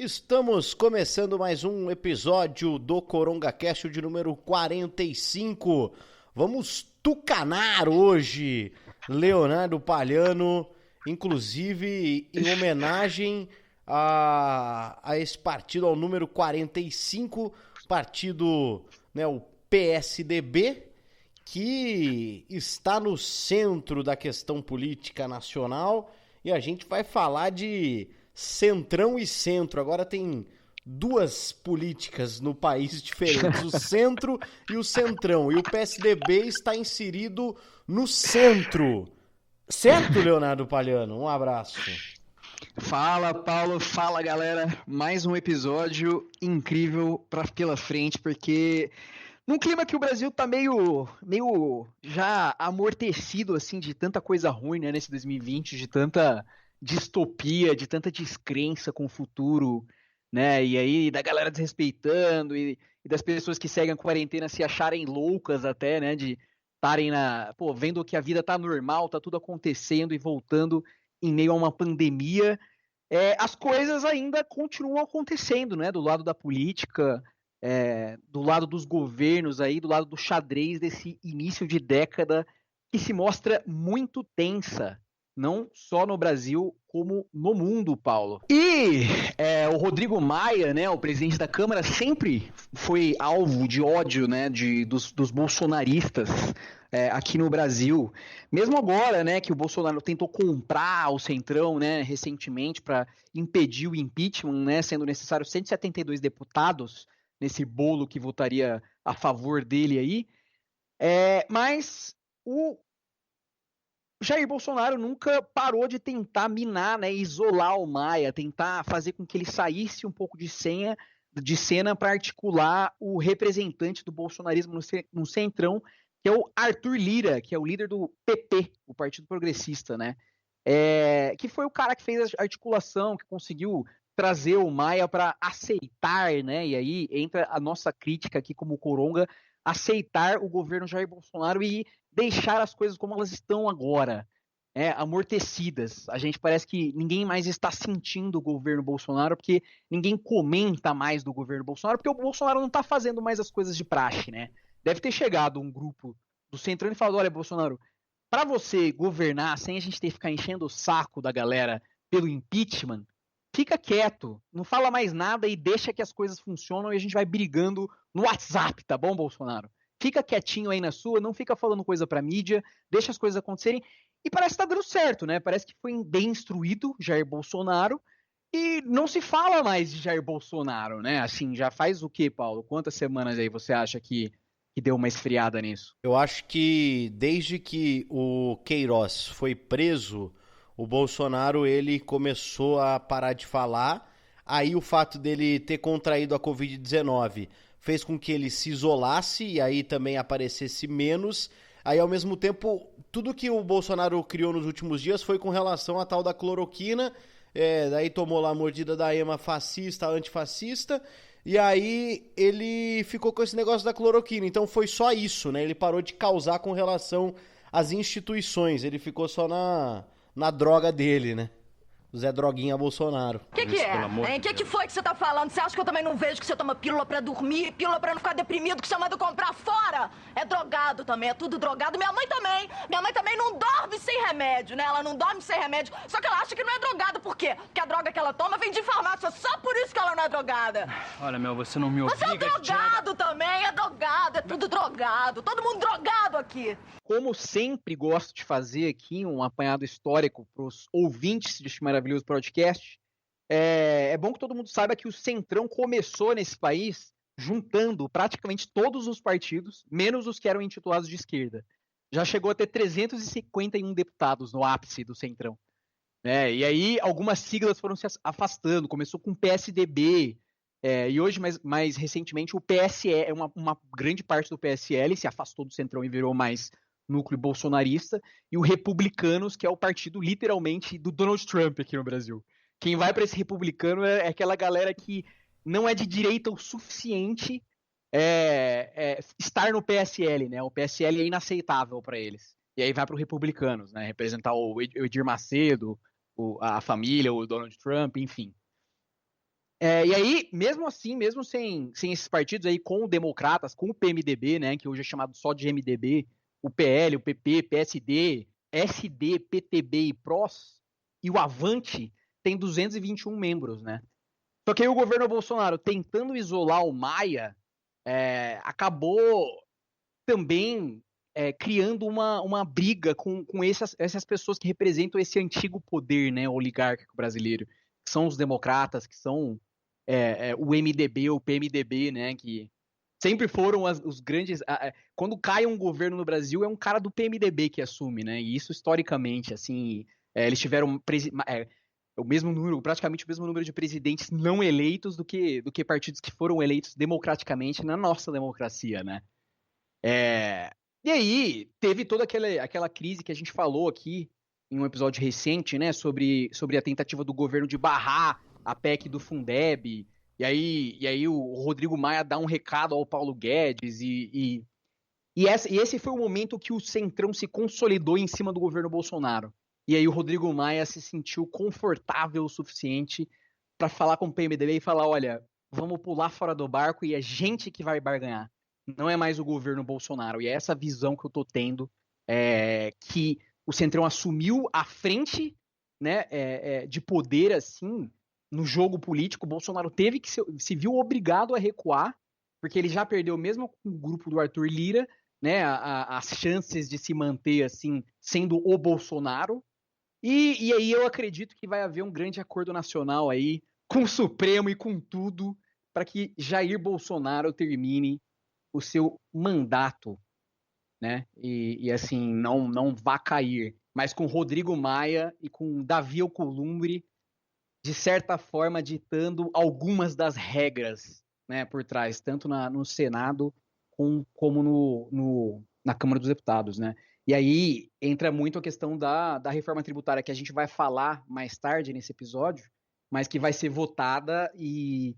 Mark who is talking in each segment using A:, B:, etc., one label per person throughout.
A: Estamos começando mais um episódio do CorongaCast de número 45. Vamos tucanar hoje Leonardo Palhano, inclusive em homenagem a esse partido, ao número 45, partido, né, o PSDB, que está no centro da questão política nacional, e a gente vai falar de centrão e centro. Agora tem duas políticas no país diferentes, o centro e o centrão, e o PSDB está inserido no centro. Certo, Leonardo Palhano? Um abraço.
B: Fala, Paulo. Fala, galera. Mais um episódio incrível pela frente, porque num clima que o Brasil tá meio já amortecido, assim, de tanta coisa ruim, né, nesse 2020, de tanta distopia, de tanta descrença com o futuro, né, e aí da galera desrespeitando e das pessoas que seguem a quarentena se acharem loucas até, né, de estarem vendo que a vida tá normal, tá tudo acontecendo e voltando em meio a uma pandemia. As coisas ainda continuam acontecendo, né, do lado da política, do lado dos governos aí, do lado do xadrez desse início de década que se mostra muito tensa, não só no Brasil, como no mundo, Paulo. E o Rodrigo Maia, né, o presidente da Câmara, sempre foi alvo de ódio, né, dos bolsonaristas aqui no Brasil. Mesmo agora, né, que o Bolsonaro tentou comprar o Centrão, né, recentemente, para impedir o impeachment, né, sendo necessário 172 deputados nesse bolo que votaria a favor dele aí. Mas o Jair Bolsonaro nunca parou de tentar minar, né, isolar o Maia, tentar fazer com que ele saísse um pouco de cena para articular o representante do bolsonarismo no Centrão, que é o Arthur Lira, que é o líder do PP, o Partido Progressista, né? Que foi o cara que fez a articulação, que conseguiu trazer o Maia para aceitar, né? E aí entra a nossa crítica aqui como Coronga, aceitar o governo Jair Bolsonaro e deixar as coisas como elas estão agora, amortecidas. A gente parece que ninguém mais está sentindo o governo Bolsonaro, porque ninguém comenta mais do governo Bolsonaro, porque o Bolsonaro não está fazendo mais as coisas de praxe, né? Deve ter chegado um grupo do Centrão e falado: olha, Bolsonaro, para você governar sem a gente ter que ficar enchendo o saco da galera pelo impeachment, fica quieto, não fala mais nada e deixa que as coisas funcionam e a gente vai brigando no WhatsApp, tá bom, Bolsonaro? Fica quietinho aí na sua, não fica falando coisa pra mídia, deixa as coisas acontecerem. E parece que tá dando certo, né? Parece que foi bem instruído Jair Bolsonaro e não se fala mais de Jair Bolsonaro, né? Assim, já faz o quê, Paulo? Quantas semanas aí você acha que deu uma esfriada nisso?
A: Eu acho que desde que o Queiroz foi preso, o Bolsonaro ele começou a parar de falar. Aí o fato dele ter contraído a Covid-19 fez com que ele se isolasse e aí também aparecesse menos. Aí, ao mesmo tempo, tudo que o Bolsonaro criou nos últimos dias foi com relação à tal da cloroquina. Daí tomou lá a mordida da ema fascista, antifascista. E aí ele ficou com esse negócio da cloroquina. Então foi só isso, né? Ele parou de causar com relação às instituições. Ele ficou só na droga dele, né? Zé Droguinha Bolsonaro.
C: O que é? Hein? Que foi que você tá falando? Você acha que eu também não vejo que você toma pílula pra dormir, pílula pra não ficar deprimido, que você manda comprar fora? É drogado também, é tudo drogado. Minha mãe também. Minha mãe também não dorme sem remédio, né? Ela não dorme sem remédio. Só que ela acha que não é drogada. Por quê? Porque a droga que ela toma vem de farmácia. Só por isso que ela não é drogada.
B: Olha, você não me obriga.
C: Você é drogado também, é drogado. É tudo drogado. Todo mundo drogado aqui.
B: Como sempre gosto de fazer aqui um apanhado histórico para os ouvintes deste maravilhoso podcast, é bom que todo mundo saiba que o Centrão começou nesse país juntando praticamente todos os partidos, menos os que eram intitulados de esquerda. Já chegou a ter 351 deputados no ápice do Centrão. E aí algumas siglas foram se afastando, começou com o PSDB, e hoje, mais recentemente, o PSL, uma grande parte do PSL se afastou do Centrão e virou mais núcleo bolsonarista, e o Republicanos, que é o partido, literalmente, do Donald Trump aqui no Brasil. Quem vai para esse republicano é aquela galera que não é de direita o suficiente estar no PSL, né? O PSL é inaceitável para eles. E aí vai para o Republicanos, né? Representar o Edir Macedo, a família, o Donald Trump, enfim. E aí, mesmo assim, mesmo sem esses partidos aí, com o Democratas, com o PMDB, né, que hoje é chamado só de MDB, o PL, o PP, PSD, SD, PTB e PROS, e o Avante, tem 221 membros, né? Só que aí o governo Bolsonaro, tentando isolar o Maia, acabou também criando uma briga com essas pessoas que representam esse antigo poder, né, oligárquico brasileiro, que são os democratas, que são o MDB ou o PMDB, né, que sempre foram os grandes... quando cai um governo no Brasil, é um cara do PMDB que assume, né, e isso historicamente, assim, eles tiveram o mesmo número, praticamente o mesmo número de presidentes não eleitos do que partidos que foram eleitos democraticamente na nossa democracia, né. E aí, teve toda aquela crise que a gente falou aqui em um episódio recente, né, sobre a tentativa do governo de barrar a PEC do Fundeb, e aí o Rodrigo Maia dá um recado ao Paulo Guedes, e esse foi o momento que o Centrão se consolidou em cima do governo Bolsonaro. E aí o Rodrigo Maia se sentiu confortável o suficiente para falar com o PMDB e falar, olha, vamos pular fora do barco e é gente que vai barganhar. Não é mais o governo Bolsonaro. E é essa visão que eu tô tendo, que o Centrão assumiu à frente, né, de poder, assim, no jogo político. O Bolsonaro teve que se viu obrigado a recuar, porque ele já perdeu, mesmo com o grupo do Arthur Lira, né, as chances de se manter, assim, sendo o Bolsonaro. E aí eu acredito que vai haver um grande acordo nacional aí, com o Supremo e com tudo, para que Jair Bolsonaro termine o seu mandato, né? E assim, não vá cair. Mas com Rodrigo Maia e com Davi Alcolumbre, de certa forma, ditando algumas das regras, né, por trás, tanto no Senado como na Câmara dos Deputados, né? E aí entra muito a questão da reforma tributária, que a gente vai falar mais tarde nesse episódio, mas que vai ser votada e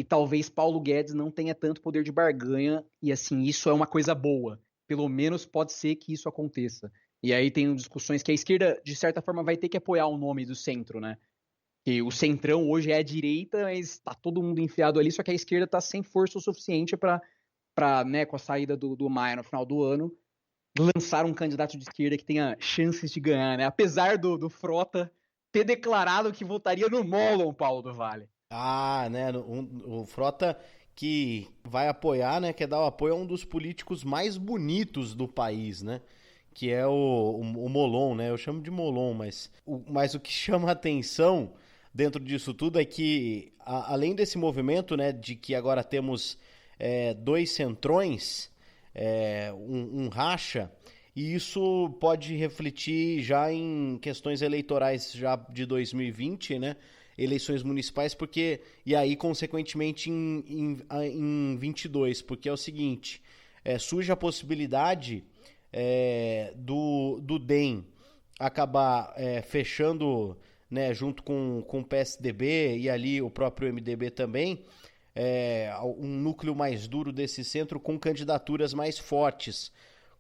B: talvez Paulo Guedes não tenha tanto poder de barganha, e assim, isso é uma coisa boa. Pelo menos pode ser que isso aconteça. E aí tem discussões que a esquerda, de certa forma, vai ter que apoiar o nome do centro, né? Que o centrão hoje é a direita, mas tá todo mundo enfiado ali, só que a esquerda tá sem força o suficiente para, né, com a saída do Maia no final do ano, lançar um candidato de esquerda que tenha chances de ganhar, né? Apesar do Frota ter declarado que votaria no Mollon, Paulo do Vale.
A: Ah, né? O Frota que vai apoiar, né? Quer dar o apoio a um dos políticos mais bonitos do país, né? Que é o Molon, né? Eu chamo de Molon, mas o que chama a atenção dentro disso tudo é que, além desse movimento, né? De que agora temos dois centrões, um racha, e isso pode refletir já em questões eleitorais já de 2020, né? Eleições municipais, porque e aí consequentemente em 22, porque é o seguinte, surge a possibilidade do DEM acabar fechando, né, junto com o PSDB e ali o próprio MDB também, um núcleo mais duro desse centro com candidaturas mais fortes,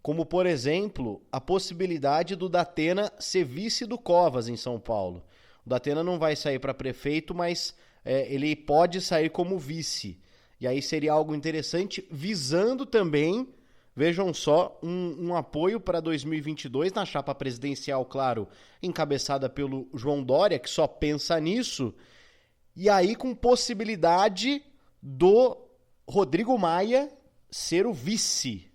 A: como por exemplo a possibilidade do Datena ser vice do Covas em São Paulo. O Datena não vai sair para prefeito, mas ele pode sair como vice. E aí seria algo interessante, visando também, vejam só, um apoio para 2022 na chapa presidencial, claro, encabeçada pelo João Dória, que só pensa nisso. E aí com possibilidade do Rodrigo Maia ser o vice.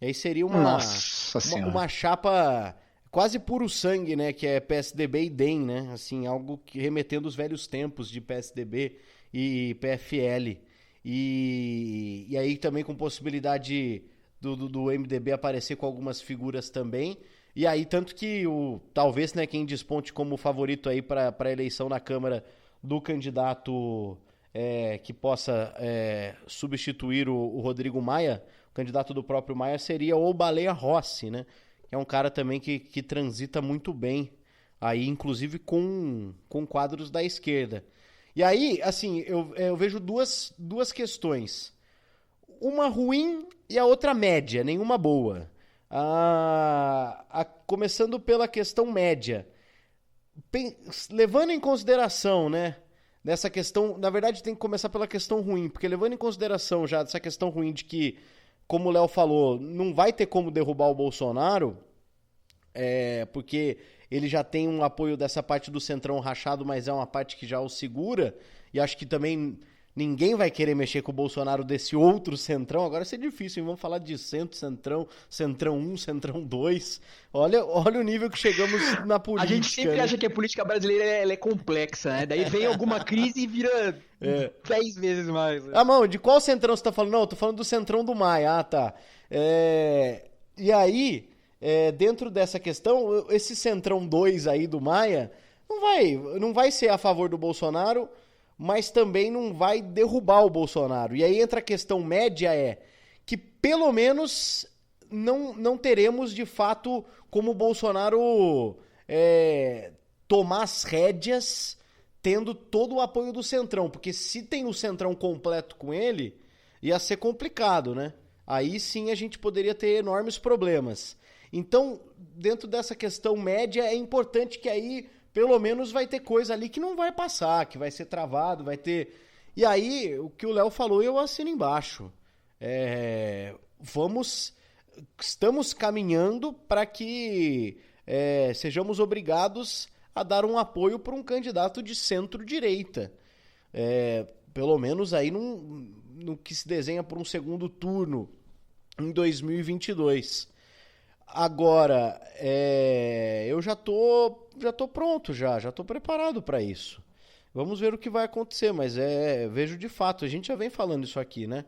A: E aí seria uma chapa quase puro sangue, né? Que é PSDB e DEM, né? Assim, algo que remetendo os velhos tempos de PSDB e PFL. E aí também com possibilidade do MDB aparecer com algumas figuras também. E aí, tanto que talvez, né, quem desponte como favorito aí para a eleição na Câmara do candidato que possa substituir o Rodrigo Maia, o candidato do próprio Maia, seria o Baleia Rossi, né? É um cara também que transita muito bem, aí inclusive com quadros da esquerda. E aí, assim, eu vejo duas questões. Uma ruim e a outra média, nenhuma boa. Começando pela questão média. Levando em consideração, né, nessa questão, na verdade tem que começar pela questão ruim, porque levando em consideração já essa questão ruim de que, como o Léo falou, não vai ter como derrubar o Bolsonaro, porque ele já tem um apoio dessa parte do Centrão rachado, mas é uma parte que já o segura, e acho que também ninguém vai querer mexer com o Bolsonaro desse outro Centrão. Agora vai ser difícil, hein? Vamos falar de Centrão, Centrão 1, Centrão 2. Olha o nível que chegamos na política.
B: A gente sempre acha que a política brasileira ela é complexa, né? Daí vem alguma crise e vira 10 vezes mais. Né?
A: Mão, de qual Centrão você tá falando? Não, eu tô falando do Centrão do Maia. Ah, tá. E aí, dentro dessa questão, esse Centrão 2 aí do Maia não vai ser a favor do Bolsonaro, mas também não vai derrubar o Bolsonaro. E aí entra a questão média, que pelo menos não teremos de fato como o Bolsonaro tomar as rédeas tendo todo o apoio do Centrão, porque se tem o Centrão completo com ele, ia ser complicado, né? Aí sim a gente poderia ter enormes problemas. Então, dentro dessa questão média, é importante que aí pelo menos vai ter coisa ali que não vai passar, que vai ser travado, vai ter... E aí, o que o Léo falou, eu assino embaixo. Estamos caminhando para que sejamos obrigados a dar um apoio para um candidato de centro-direita. Pelo menos aí no que se desenha por um segundo turno em 2022. Agora, eu já tô pronto, já tô preparado para isso. Vamos ver o que vai acontecer, mas vejo de fato, a gente já vem falando isso aqui, né?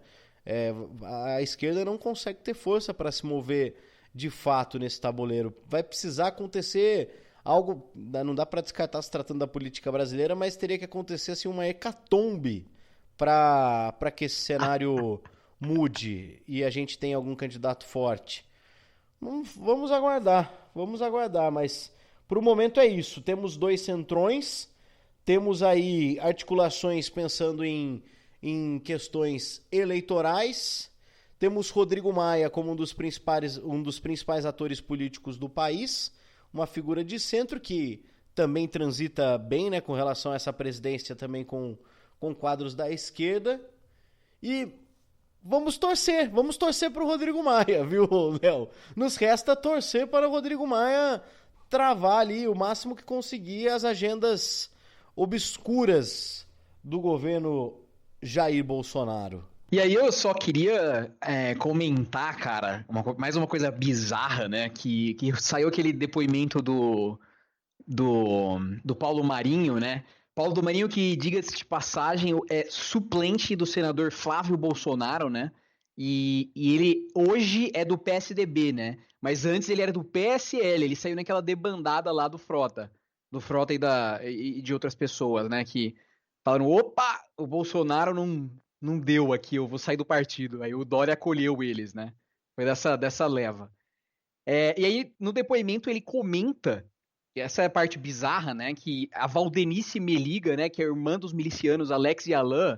A: A esquerda não consegue ter força para se mover de fato nesse tabuleiro. Vai precisar acontecer algo, não dá para descartar se tratando da política brasileira, mas teria que acontecer assim, uma hecatombe para que esse cenário mude e a gente tenha algum candidato forte. Vamos aguardar, mas por o momento é isso. Temos 2 centrões, temos aí articulações pensando em questões eleitorais, temos Rodrigo Maia como um dos principais atores políticos do país, uma figura de centro que também transita bem, né, com relação a essa presidência também com quadros da esquerda, e vamos torcer para o Rodrigo Maia, viu, Léo? Nos resta torcer para o Rodrigo Maia travar ali o máximo que conseguir as agendas obscuras do governo Jair Bolsonaro.
B: E aí eu só queria comentar, cara, mais uma coisa bizarra, né? Que saiu aquele depoimento do Paulo Marinho, né? Paulo Marinho, que, diga-se de passagem, é suplente do senador Flávio Bolsonaro, né? E ele hoje é do PSDB, né? Mas antes ele era do PSL, ele saiu naquela debandada lá do Frota e de outras pessoas, né? Que falaram, opa, o Bolsonaro não deu aqui, eu vou sair do partido. Aí o Dória acolheu eles, né? Foi dessa leva. E aí, no depoimento, ele comenta, essa é a parte bizarra, né? Que a Valdenice Meliga, né? Que é a irmã dos milicianos Alex e Alain,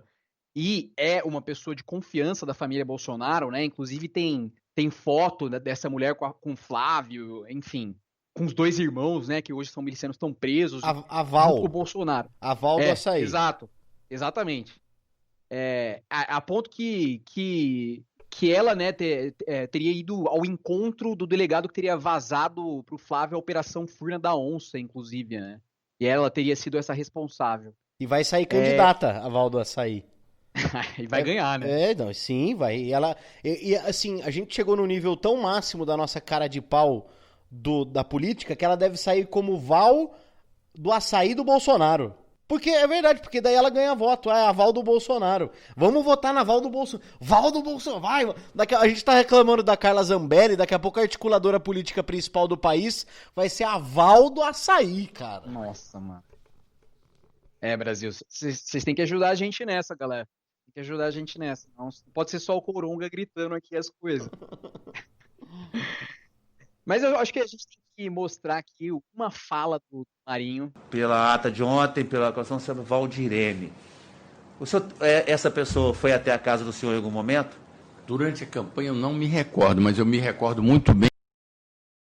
B: e é uma pessoa de confiança da família Bolsonaro, né? Inclusive tem foto dessa mulher com Flávio, enfim, com os 2 irmãos, né? Que hoje são milicianos, estão presos.
A: A Val.
B: O Bolsonaro.
A: A Val do Açaí.
B: Exato, exatamente. A ponto que ela, né, teria ido ao encontro do delegado que teria vazado pro Flávio a Operação Furna da Onça, inclusive, né? E ela teria sido essa responsável.
A: E vai sair candidata, a Val do Açaí.
B: E vai ganhar, né?
A: Não, sim, vai. E assim, a gente chegou no nível tão máximo da nossa cara de pau da política que ela deve sair como Val do Açaí do Bolsonaro. Porque é verdade, porque daí ela ganha voto. É a Val do Bolsonaro. Vamos votar na Val do Bolsonaro. Val do Bolsonaro, vai! A gente tá reclamando da Carla Zambelli, daqui a pouco a articuladora política principal do país vai ser a Val do Açaí, cara.
B: Nossa, mano. Brasil, vocês têm que ajudar a gente nessa, galera. Tem que ajudar a gente nessa. Não pode ser só o Coronga gritando aqui as coisas. Mas eu acho que a gente tem que mostrar aqui uma fala do Marinho.
D: Pela ata de ontem, pela questão sobre Valdirene. Essa pessoa foi até a casa do senhor em algum momento?
E: Durante a campanha eu não me recordo, mas eu me recordo muito bem